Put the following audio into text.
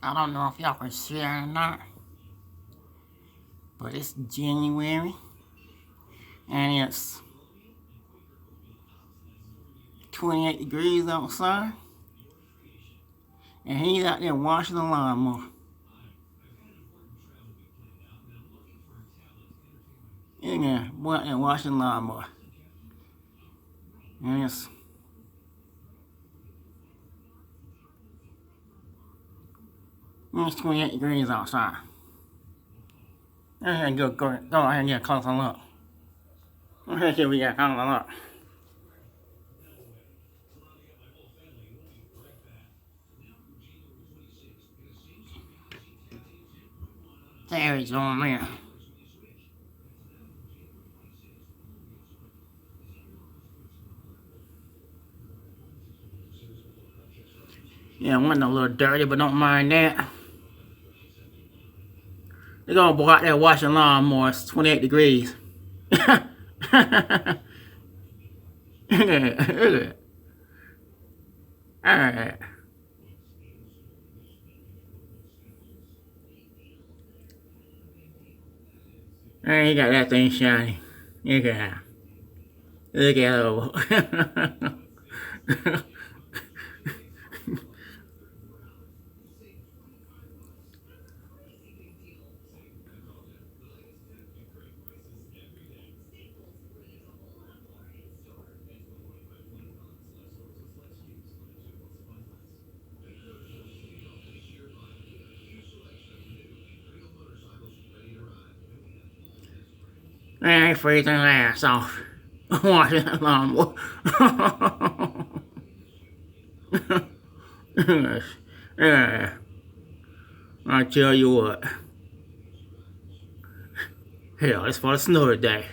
I don't know if y'all can see it or not, but it's January, and it's 28 degrees outside, and he's out there washing the lawnmower. Yeah, boy out there washing the lawnmower. And it's 28 degrees outside. Go ahead and go ahead and get a closer look. Let's see if we got a closer look. There we go, man. Yeah, window a little dirty, but don't mind that. They're gonna go out there washing lawnmowers. It's 28 degrees. Look at it. Alright. There you got that thing shiny. Look at that. Look at it. Man, he's freezing his ass off. Washing that lawnmower. Yeah. I tell you what. Hell, it's for the snow today.